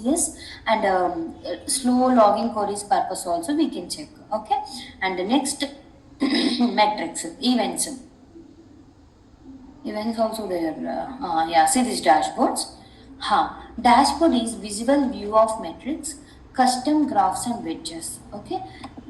yes, and slow login queries purpose also we can check. Okay, and the next metrics, events also there. Yeah, see these dashboards. Dashboard is visual view of metrics, custom graphs and widgets. Okay,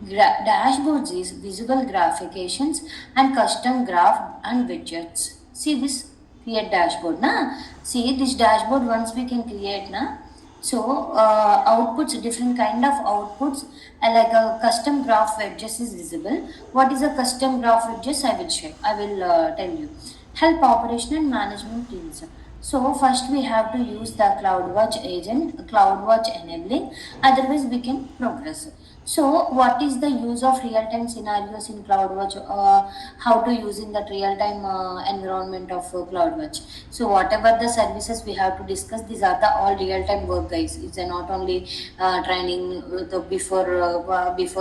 dashboards is visual graphications and custom graph and widgets. See this create dashboard na. See this dashboard once we can create na. So outputs, different kind of outputs, like a custom graph widgets is visible. What is a custom graph widgets? I will share. I will tell you. Help operation and management teams. So first we have to use the CloudWatch agent, CloudWatch enabling. Otherwise we can progress. So what is the use of real-time scenarios in CloudWatch? How to use in that real-time environment of CloudWatch? So whatever the services we have to discuss, these are the all real-time work, guys. It's not only training the before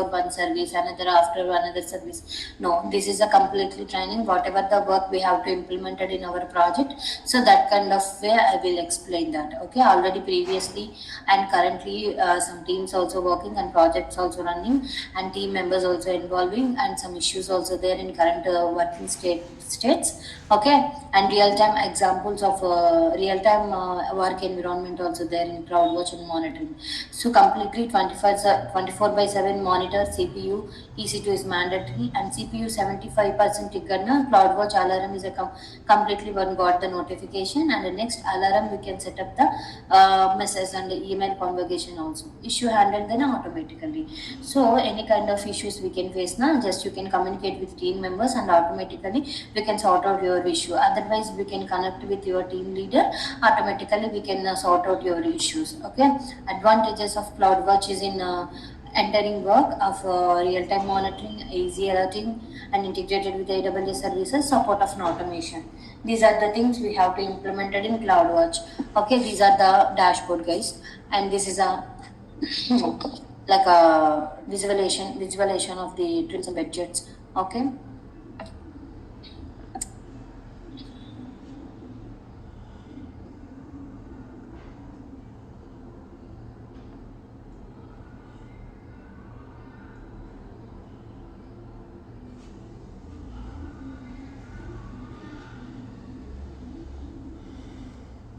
one service, another after another service. No, this is a completely training. Whatever the work we have to implement it in our project. So that kind of way I will explain that. Okay, already previously and currently some teams also working and projects also running and team members also involving and some issues also there in current working states. Okay, and real-time examples of real-time work environment also there in CloudWatch and monitoring. So completely 24/7 monitor CPU. EC2 is mandatory and CPU 75% trigger na. CloudWatch alarm is a completely one got the notification, and the next alarm we can set up the message and the email conversation also. Issue handled then automatically. So any kind of issues we can face now, just you can communicate with team members and automatically we can sort out your issue. Otherwise we can connect with your team leader, automatically we can sort out your issues. Okay, advantages of CloudWatch is in entering work of real-time monitoring, easy alerting, and integrated with AWS services, support of an automation. These are the things we have to implement it in CloudWatch. Okay, these are the dashboard, guys, and this is a like a visualization of the trims and budgets. Okay.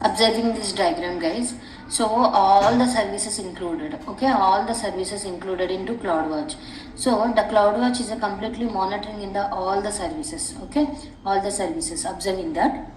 Observing this diagram, guys, so all the services included. Okay, all the services included into CloudWatch. So the CloudWatch is a completely monitoring in the all the services. Okay, all the services, observing that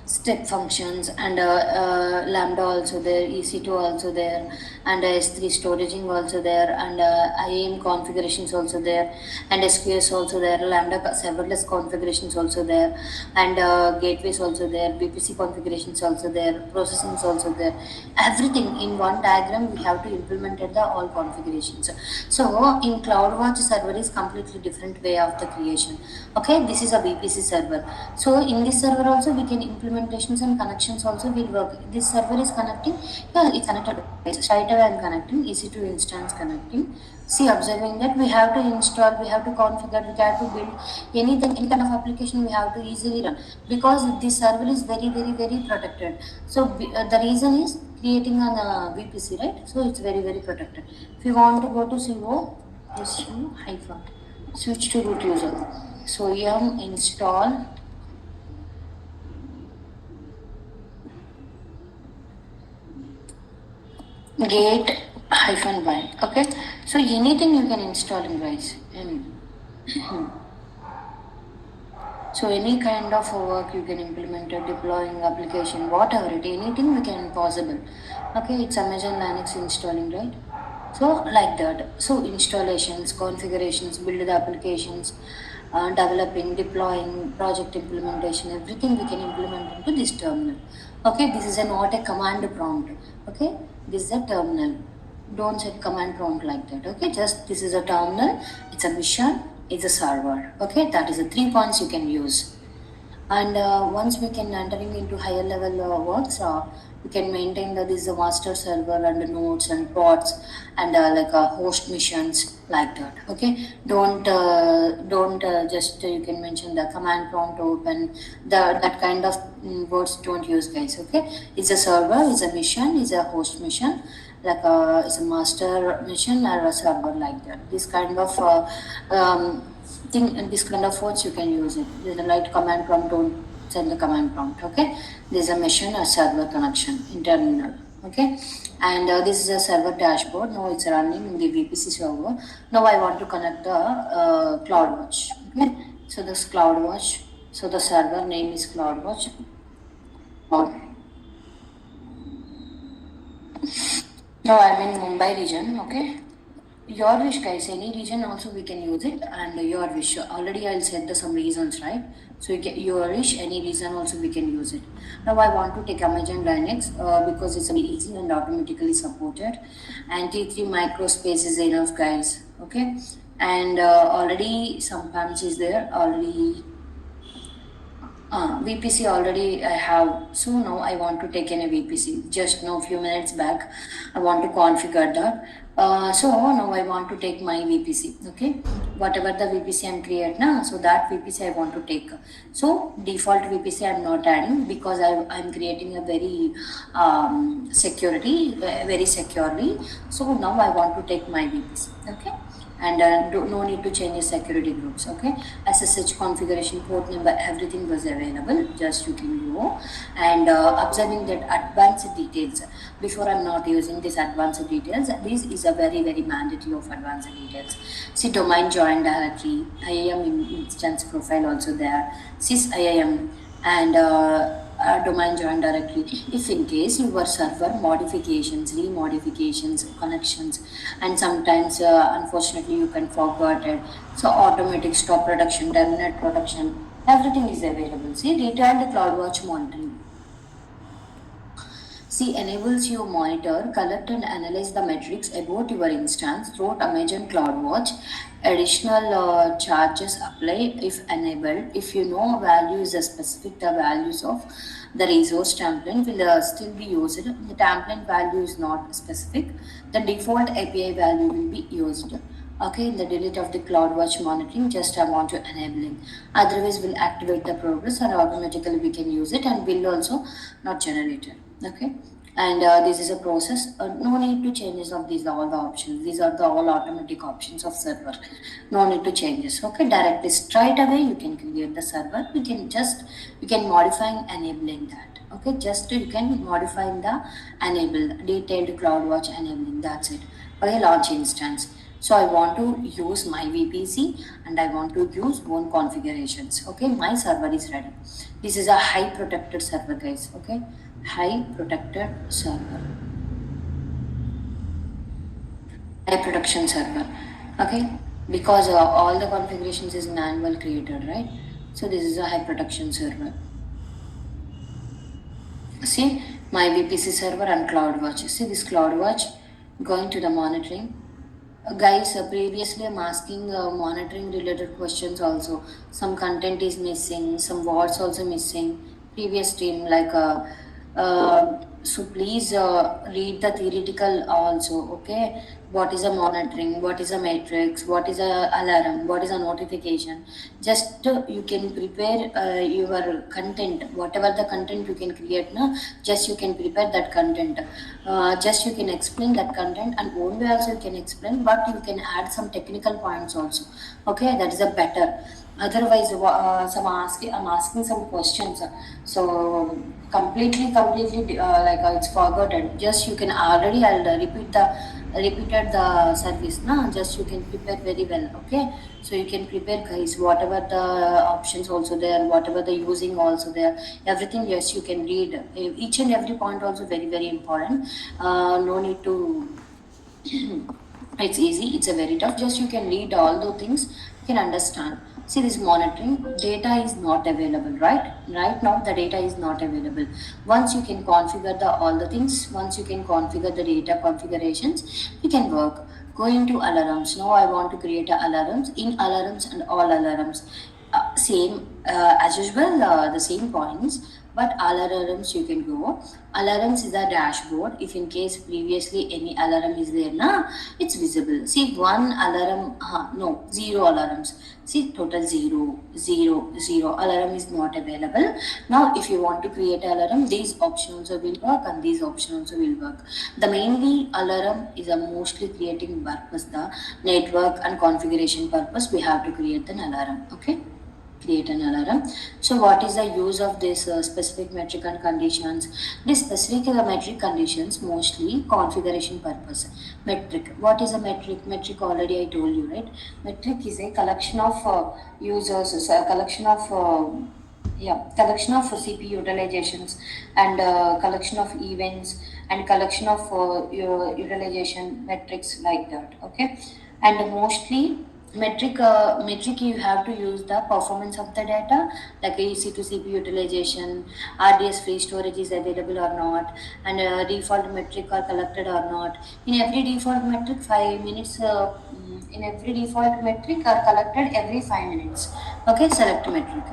step functions and lambda also there, EC2 also there, and S3 storaging also there, and IAM configurations also there, and SQS also there, lambda serverless configurations also there, and gateways also there, VPC configurations also there, processing is also there. Everything in one diagram we have to implement the all configurations. So in CloudWatch server is completely different way of the creation. Okay, this is a VPC server. So in this server also we can implementations and connections also will work. This server is connecting, yeah, it's connected. Straight away I'm connecting, EC2 instance connecting. See, observing that we have to install, we have to configure, we have to build anything, any kind of application we have to easily run, because this server is very protected. So the reason is creating an VPC, right? So it's very protected. If you want to go to CO, SU hyphen, switch to root user. So yum install gate hyphen y. Okay, so anything you can install in guys. So any kind of work you can implement, deploying application, whatever it, anything we can possible. Okay, it's Amazon Linux installing, right? So like that. So installations, configurations, build the applications, developing, deploying, project implementation, everything we can implement into this terminal. Okay, this is not a command prompt. Okay, this is a terminal. Don't set command prompt like that. Okay, just this is a terminal. It's a mission. It's a server. Okay, that is the 3 points you can use. And once we can entering into higher level works, You can maintain that this is a master server and the nodes and pods and like host missions like that. Okay, don't just you can mention the command prompt open, the that kind of words don't use, guys. Okay, it's a server, it's a mission, it's a host mission, like it's a master mission or a server like that. This kind of thing and this kind of words you can use it. There's a light command prompt, don't send the command prompt. Okay, there's a mission or server connection in terminal. Okay, and this is a server dashboard. Now it's running in the VPC server. Now I want to connect the CloudWatch. Okay, so this CloudWatch, so the server name is CloudWatch. Now I'm in Mumbai region. Okay, your wish, guys. Any region also we can use it, and your wish. Already I'll set the some reasons, right? So you get your wish, any reason also we can use it. Now I want to take Amazon Linux because it's very easy and automatically supported, and T3 microspace is enough, guys. Okay, and already some PAMs is there already. VPC already I have, so now I want to take in a VPC. Just now few minutes back, I want to configure that. So now I want to take my VPC. Okay, whatever the VPC I'm create now, so that VPC I want to take. So default VPC I'm not adding because I'm creating a very security very securely. So now I want to take my VPC. Okay, and no need to change the security groups. Okay, SSH configuration, port number, everything was available. Just you can go and observing that advanced details. Before I'm not using this advanced details. This is a very mandatory of advanced details. See, domain join directly, IAM instance profile also there, sys IAM, and domain join directly. If in case your server modifications, remodifications, connections, and sometimes unfortunately you can forget it. So automatic stop production, terminate production, everything is available. See, detailed CloudWatch monitoring. See, enables you monitor, collect and analyze the metrics about your instance through Amazon CloudWatch. Additional charges apply if enabled. If you know value is a specific, the values of the resource template will still be used. The template value is not specific. The default API value will be used. Okay, in the delete of the CloudWatch monitoring, just I want to enabling. Otherwise, we'll activate the progress and automatically we can use it and will also not generated. Okay, and this is a process. No need to changes of these all the options. These are the all automatic options of server. No need to changes. Okay, directly straight away you can create the server. You can modify and enabling that. Okay, just you can modify the enable detailed CloudWatch enabling. That's it. Okay, launch instance. So I want to use my VPC and I want to use one configurations. Okay, my server is ready. This is a high protected server, guys. Okay, high protected server, high protection server. Okay, because all the configurations is manual created, right? So this is a high protection server. See, my VPC server and CloudWatch. See this CloudWatch, going to the monitoring. Guys, previously I'm asking monitoring related questions also. Some content is missing, some words also missing. Previous team like so please read the theoretical also. Okay, what is a monitoring, what is a matrix, what is a alarm, what is a notification. Just you can prepare your content, whatever the content you can create now, just you can prepare that content, just you can explain that content and only also you can explain, but you can add some technical points also. Okay, that is a better. Otherwise I'm asking some questions, so completely like it's forgotten. Just you can already I'll repeated the service now, just you can prepare very well. Okay, so you can prepare, guys, whatever the options also there, whatever the using also there, everything. Yes, you can read each and every point also very important. No need to it's easy, it's a very tough, just you can read all the things, you can understand. See, this monitoring data is not available, right now the data is not available. Once you can configure the all the things, once you can configure the data configurations, you can work. Going to alarms. Now I want to create alarms. In alarms and all alarms, same as usual, the same points. But alarms you can go. Alarms is a dashboard. If in case previously any alarm is there, na, it's visible. See one alarm, no, zero alarms. See total zero, zero, zero. Alarm is not available. Now if you want to create alarm, these options also will work and these options also will work. The mainly alarm is a mostly creating purpose, the network and configuration purpose. We have to create an alarm. Okay, create an alarm. So what is the use of this specific metric and conditions? This specific metric conditions mostly configuration purpose. Metric, what is a metric? Metric already I told you, right? Metric is a collection of users, so a collection of collection of CPU utilizations and collection of events and collection of your utilization metrics like that. Okay, and mostly metric you have to use the performance of the data, like EC to CPU utilization, RDS free storage is available or not, and default metric are collected or not. In every default metric 5 minutes in every default metric are collected every 5 minutes. Okay, select metric.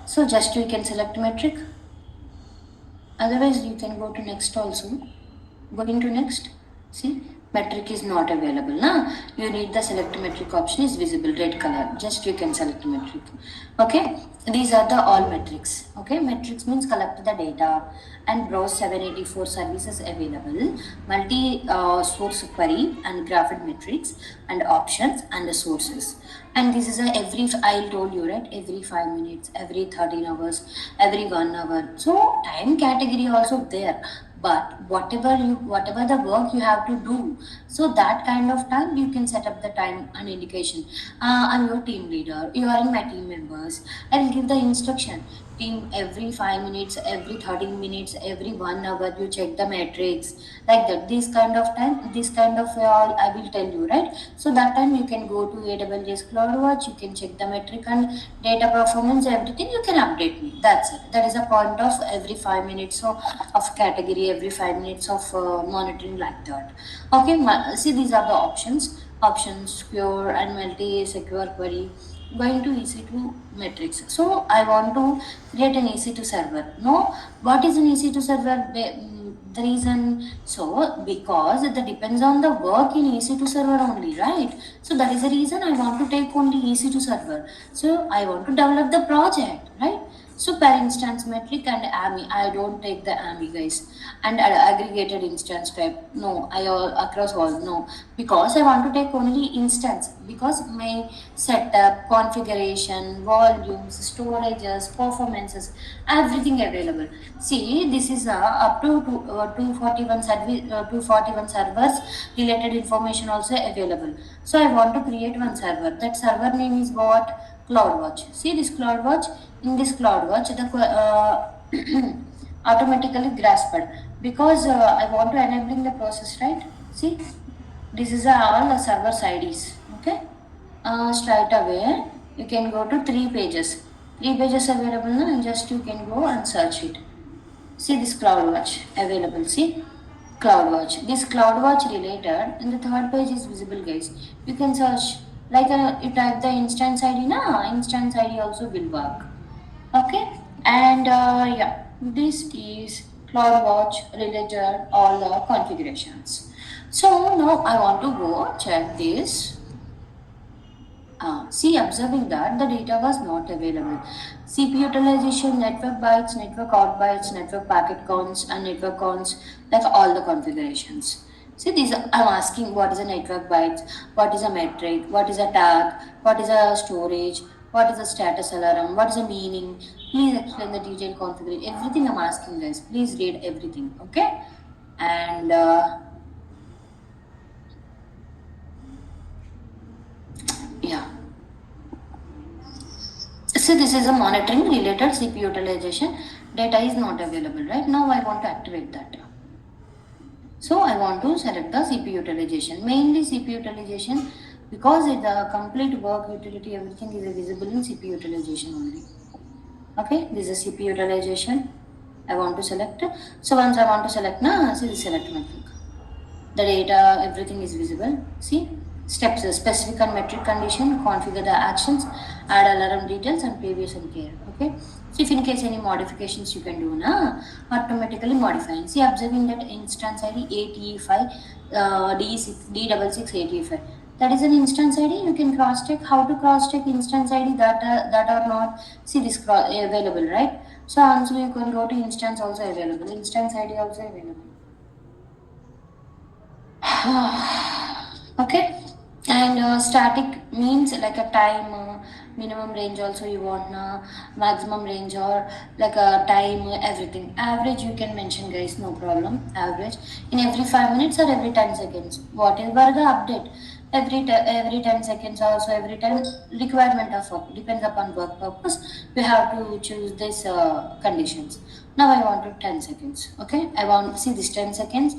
So just you can select metric, otherwise you can go to next also. Going to next, see metric is not available now. You need the select metric option is visible red color, just you can select metric. Okay, these are the all metrics. Okay, metrics means collect the data and browse 784 services available, multi source query and graphed metrics and options and the sources. And this is a every, I told you right, every 5 minutes, every 13 hours, every 1 hour. So time category also there, but whatever the work you have to do, so that kind of time you can set up the time and indication. I'm your team leader, you are in my team members, I will give the instruction team every 5 minutes, every 13 minutes, every 1 hour you check the metrics, like that. This kind of time, this kind of all I will tell you, right? So that time you can go to Aws-Cloudwatch, you can check the metric and data performance, everything you can update me. That's it. That is a point of every 5 minutes of category, every 5 minutes of monitoring, like that. Okay, see these are the options secure and multi secure query. Going to EC2 metrics. So I want to create an EC2 server. No, what is an EC2 server? The reason, so because it depends on the work in EC2 server only, right? So that is the reason I want to take only EC2 server. So I want to develop the project, right? So per instance metric and AMI, I don't take the AMI guys, and aggregated instance type. No, I all across all no, because I want to take only instance, because my setup, configuration, volumes, storages, performances, everything available. See, this is up to 241 service, 241 servers related information also available. So I want to create one server. That server name is what? CloudWatch. See this CloudWatch. In this CloudWatch, the automatically grasped, because I want to enabling the process, right? See, this is all the server's IDs. Okay, straight away you can go to three pages. Three pages available now, and just you can go and search it. See this CloudWatch available. See CloudWatch. This CloudWatch related, and the third page is visible, guys. You can search, like you type the instance ID. Na instance ID also will work. Okay, and yeah, this is CloudWatch related all the configurations. So now I want to go check this. See, observing that the data was not available. CPU utilization, network bytes, network out bytes, network packet counts, and network counts, like all the configurations. See, these I'm asking what is a network bytes, what is a metric, what is a tag, what is a storage, what is a status alarm, what is a meaning. Please explain the detailed configuration. Everything I'm asking, guys. Please read everything, okay? And yeah. So this is a monitoring related CPU utilization. Data is not available, right? Now I want to activate that. So I want to select the CPU utilization. Mainly CPU utilization, because the complete work utility, everything is visible in CPU utilization only. Okay, this is CPU utilization. I want to select. So once I want to select, now see the select metric. The data, everything is visible. See, steps, specific and metric condition, configure the actions, add alarm details and previous and care. Okay, So if in case any modifications you can do na, automatically modifying. See, observing that instance ID 8E5 D6 D6685. That is an instance ID. You can cross check. How to cross check instance ID that are not, see this available, right? So also you can go to instance also available. Instance ID also available. Okay, and static means like a time, minimum range also you want maximum range or like a time, everything. Average you can mention guys, no problem. Average in every 5 minutes or every 10 seconds, whatever the update, every 10 seconds also, every time requirement of work depends upon work purpose, we have to choose this conditions. Now I want to 10 seconds. Okay, I want, see this 10 seconds,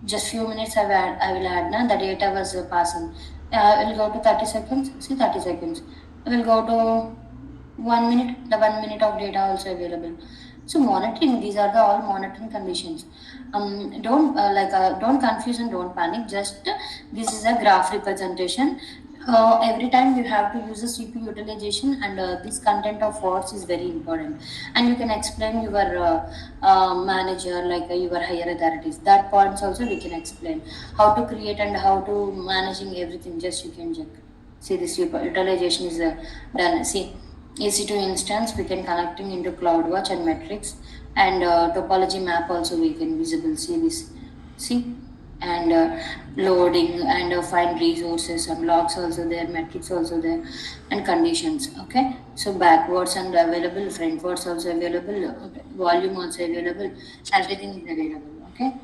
just few minutes I will add now. The data was passing. I will go to 30 seconds. See 30 seconds. I will go to 1 minute. The 1 minute of data also available. So monitoring. These are the all monitoring conditions. Don't confuse and don't panic. Just this is a graph representation. Every time you have to use the CPU utilization, and this content of words is very important. And you can explain your manager, like your higher authorities. That points also we can explain how to create and how to managing everything. Just you can check. See this utilization is done. See EC2 instance we can connecting into CloudWatch and metrics, and topology map also we can visible. See this. See, and loading and find resources and logs also there, metrics also there, and conditions. Okay, so backwards and available, frontwards also available, okay. Volume also available, everything is available. Okay,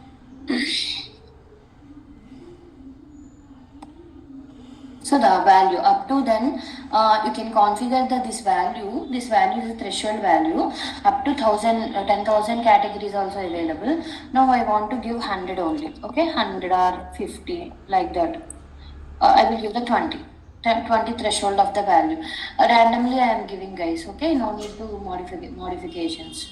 so the value up to then you can configure this value. This value is a threshold value. Up to 10,000 categories also available. Now I want to give 100 only. Okay, 100 or 50 like that. I will give the 20. 20 threshold of the value. Randomly I am giving guys. Okay, no need to modifications.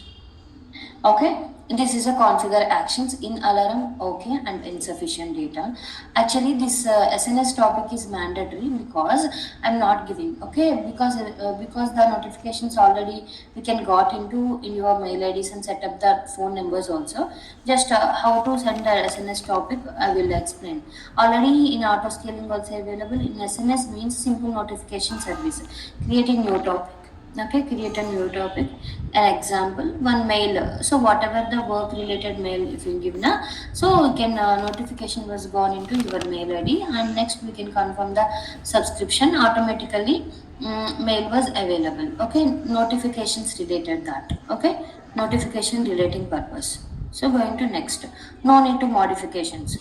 Okay, this is a configure actions in alarm. Okay, and insufficient data. Actually, this SNS topic is mandatory because I'm not giving. Okay, because the notifications already we can got into in your mail IDs and set up the phone numbers also. Just how to send the SNS topic I will explain. Already in auto scaling also available. In SNS means simple notification service. Creating new topic. Okay, create a new topic. An example, one mail. So whatever the work related mail if you give na, so we can notification was gone into your mail ID, and next we can confirm the subscription automatically. Mail was available. Okay, notifications related that. Okay, notification relating purpose. So going to next. No need to modifications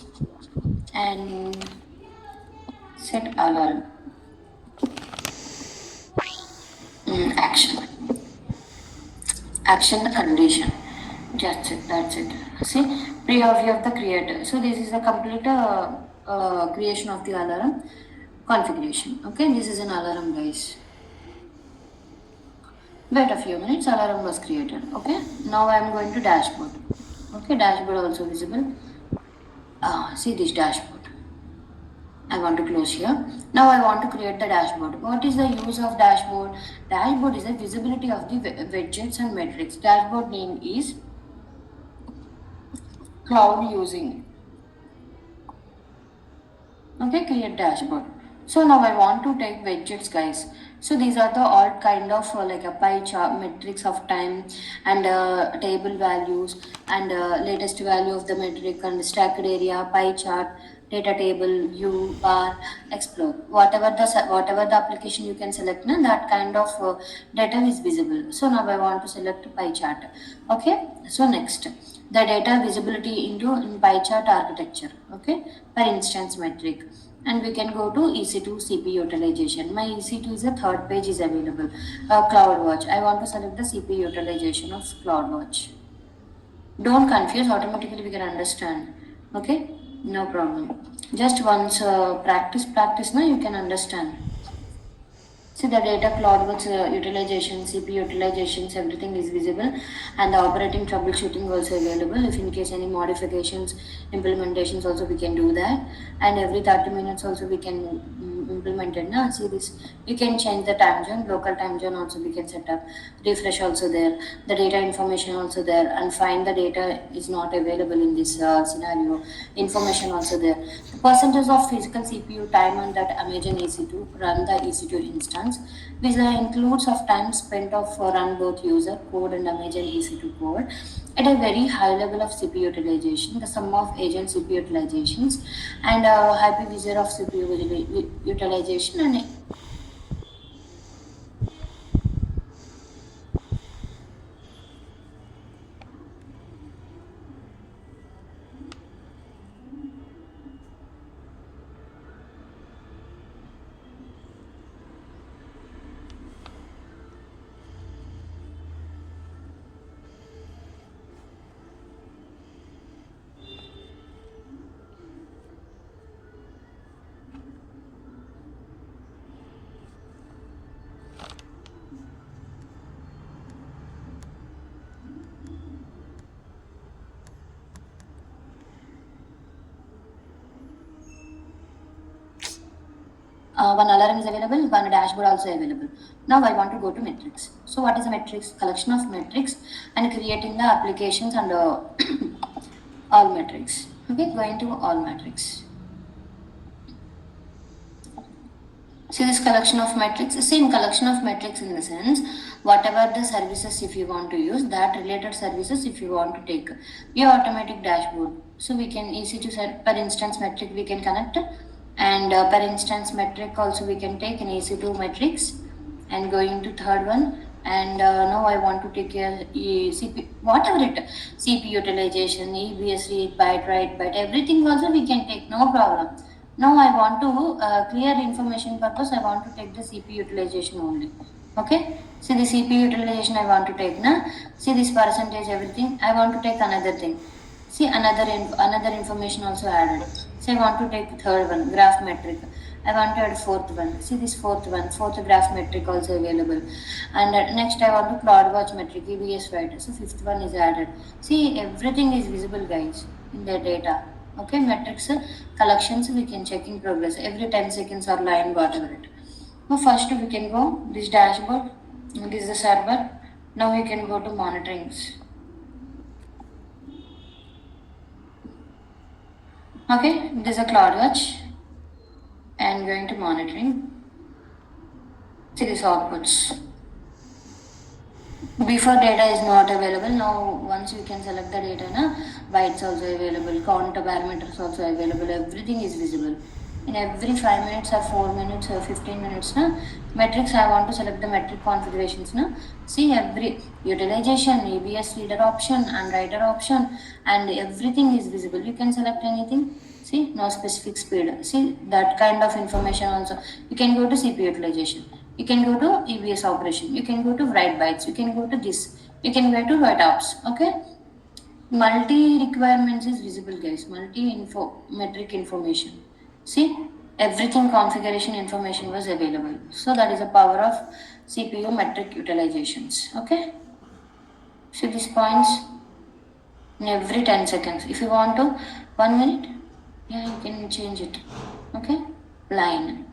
and set alarm. Action. Action the condition. That's it. That's it. See, preview of the creator. So this is the complete creation of the alarm configuration. Okay, this is an alarm, guys. Wait a few minutes. Alarm was created. Okay. Now I am going to dashboard. Okay, dashboard also visible. See this dashboard. I want to close here. Now I want to create the dashboard. What is the use of dashboard? Dashboard is a visibility of the widgets and metrics. Dashboard name is cloud using. Okay, create dashboard. So now I want to take widgets, guys. So these are the all kind of like a pie chart, metrics of time, and table values, and latest value of the metric, and stacked area, pie chart, data table, view, bar, explore. Whatever the application you can select, na, that kind of data is visible. So now I want to select pie chart. Okay. So next, the data visibility into in pie chart architecture. Okay, per instance metric. And we can go to EC2 CPU utilization. My EC2 is a third page is available. CloudWatch. I want to select the CPU utilization of CloudWatch. Don't confuse, automatically we can understand. Okay, no problem. Just once practice now you can understand. See the data CloudWatch utilization, CPU utilizations, everything is visible, and the operating troubleshooting also available. If in case any modifications, implementations also we can do that, and every 30 minutes also we can implemented. Now see this, you can change the time zone, local time zone also we can set up, refresh also there, the data information also there, and find the data is not available in this scenario, information also there. The percentage of physical CPU time on that Amazon EC2 run the EC2 instance, which includes of time spent of run both user code and Amazon EC2 code at a very high level of CPU utilization, the sum of agent CPU utilizations and hypervisor of CPU utilization and one alarm is available, one dashboard also available. Now I want to go to metrics. So what is a metrics? Collection of metrics and creating the applications and all metrics. Okay, going to all metrics. See this collection of metrics, same collection of metrics in the sense, whatever the services if you want to use, that related services if you want to take. Your automatic dashboard. So we can easy to set per instance metric we can connect, and per instance metric also we can take an EC2 metrics, and going to third one, and now I want to take a CP, whatever it, CPU utilization, EBS read, byte, write, byte, everything also we can take, no problem. Now I want to clear information purpose, I want to take the CPU utilization only. Okay, see the CPU utilization I want to take na. See this percentage, everything I want to take another thing. See another information also added. So I want to take third one, graph metric. I want to add fourth one. See this fourth one, fourth graph metric also available. And next I want to Cloudwatch metric, EBS write. So fifth one is added. See everything is visible guys in the data. Okay, metrics collections we can check in progress every 10 seconds or line whatever it. Now first we can go this dashboard, this is the server. Now we can go to monitorings. Okay, this is a Cloudwatch and going to monitoring. See these outputs. Before data is not available, now once you can select the data, na, bytes also available, count parameters also available, everything is visible. In every 5 minutes or 4 minutes or 15 minutes, na, metrics I want to select the metric configurations. Na. See every utilization, EBS reader option and writer option, and everything is visible. You can select anything. See, no specific speed. See that kind of information also. You can go to CPU utilization. You can go to EBS operation. You can go to write bytes. You can go to this. You can go to write ops. Okay. Multi requirements is visible, guys. Metric information. See, everything configuration information was available. So that is the power of CPU metric utilizations. Okay. See these points in every 10 seconds. If you want to 1 minute, yeah, you can change it. Okay. Line.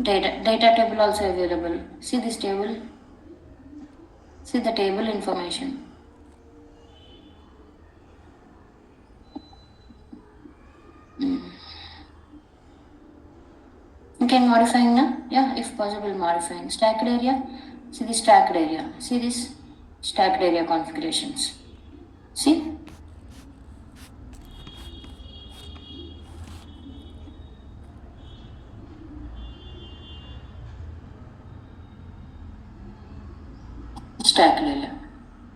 Data table also available. See this table. See the table information. You can modifying now. Yeah, if possible modifying. Stacked area. See this stacked area. See this stacked area configurations. See. Stacked area.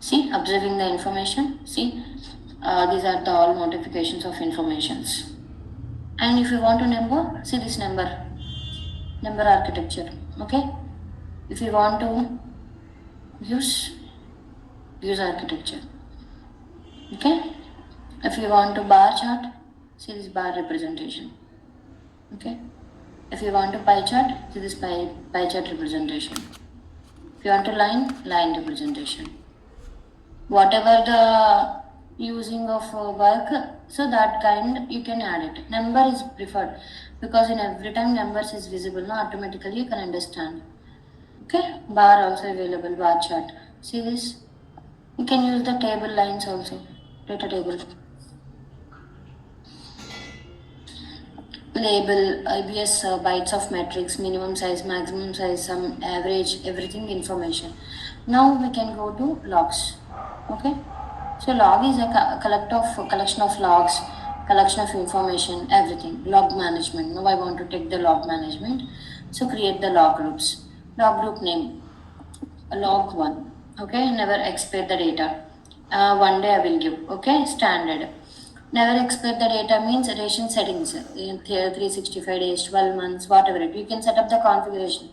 See, observing the information. See, these are the all notifications of informations. And if you want to number, see this number architecture. Okay. If you want to use architecture. Okay. If you want to bar chart, see this bar representation. Okay. If you want to pie chart, see this pie chart representation. If you want to line representation. Whatever the using of work, so that kind you can add it. Number is preferred because in every time numbers is visible, no, automatically you can understand. Okay, bar also available, bar chart. See this? You can use the table lines also, data table. Label, IBS, bytes of metrics, minimum size, maximum size, sum, average, everything information. Now we can go to logs. Okay, so log is a collection of logs, collection of information, everything. Log management. Now I want to take the log management. So create the log groups. Log group name, log 1. Okay, never expire the data. 1 day I will give. Okay, standard. Never expect the data means ration settings in 365 days, 12 months, whatever it. You can set up the configuration.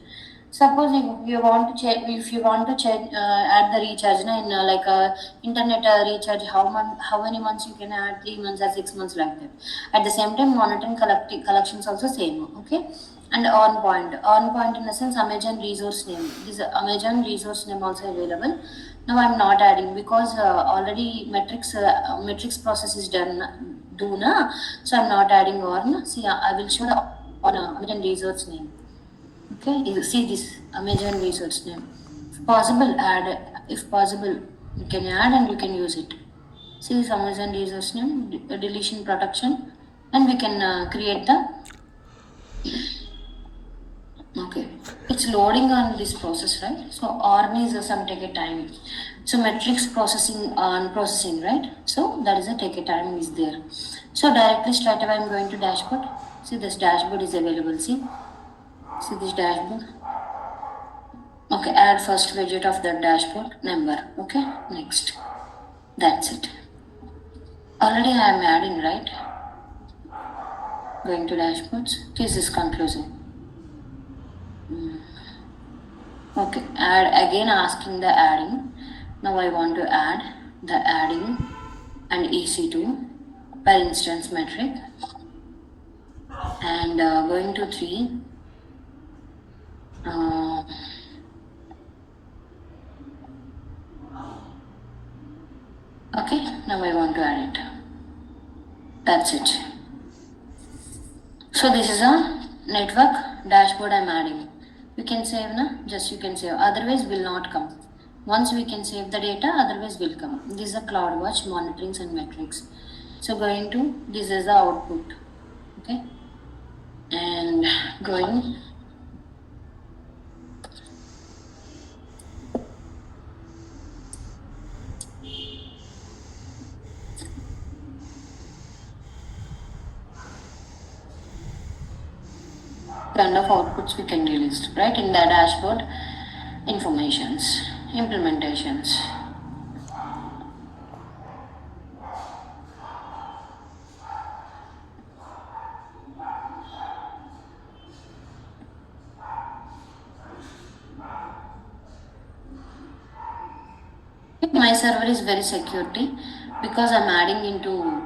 Suppose if you want to check, if you want to check, add the recharge, na, in like internet recharge, how many months you can add, 3 months or 6 months, like that. At the same time, monitoring collections also same. Okay, and on point in the sense Amazon resource name. This Amazon resource name also available. Now I'm not adding because already metrics process is done do na, so I'm not adding on. See, I will show the on Amazon resource name. Okay, you see this Amazon resource name. If possible, add. If possible, you can add and you can use it. See this Amazon resource name, deletion protection, and we can create the. Okay, it's loading on this process, right? So ARM is some take a time. So metrics processing, right? So that is a take a time is there. So directly straight away I'm going to dashboard. See this dashboard is available. See this dashboard. Okay, add first widget of the dashboard number. Okay, next. That's it. Already I am adding, right? Going to dashboards. This is conclusion. Okay, add again asking the adding. Now I want to add the adding and EC2 per instance metric and going to 3. Okay, now I want to add it. That's it. So this is a network dashboard I'm adding. You can save, na? Just you can save. Otherwise will not come. Once we can save the data, otherwise will come. This is a CloudWatch monitorings and metrics. So going to, this is the output. Okay. And going. Kind of outputs we can release, right? In the dashboard, informations, implementations. My server is very security because I'm adding into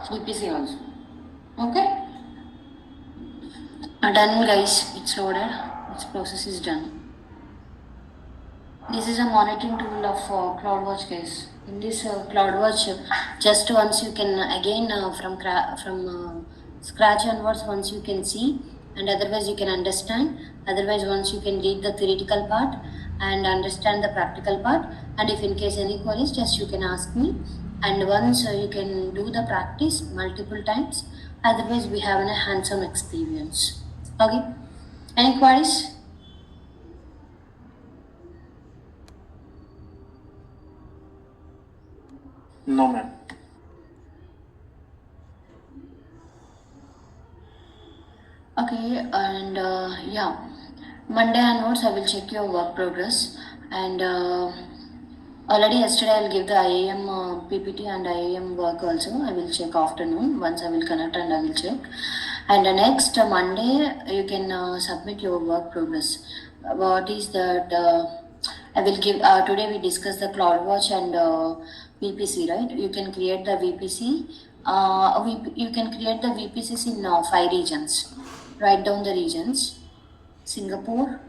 VPC also. Okay. Done guys, it's loaded, its process is done. This is a monitoring tool of CloudWatch guys. In this CloudWatch, just once you can again from scratch onwards, once you can see, and otherwise you can understand. Otherwise, once you can read the theoretical part and understand the practical part. And if in case any queries, just you can ask me. And once you can do the practice multiple times. Otherwise, we have a hands-on experience. Okay. Any queries? No, ma'am. Okay, and yeah, Monday onwards I will check your work progress. And already yesterday I'll give the IAM PPT and IAM work also. I will check afternoon once I will connect and I will check. And next Monday you can submit your work progress. What is that? I will give. Today we discuss the CloudWatch and VPC, right? You can create the VPC. You can create the VPCs in 5 regions. Write down the regions: Singapore,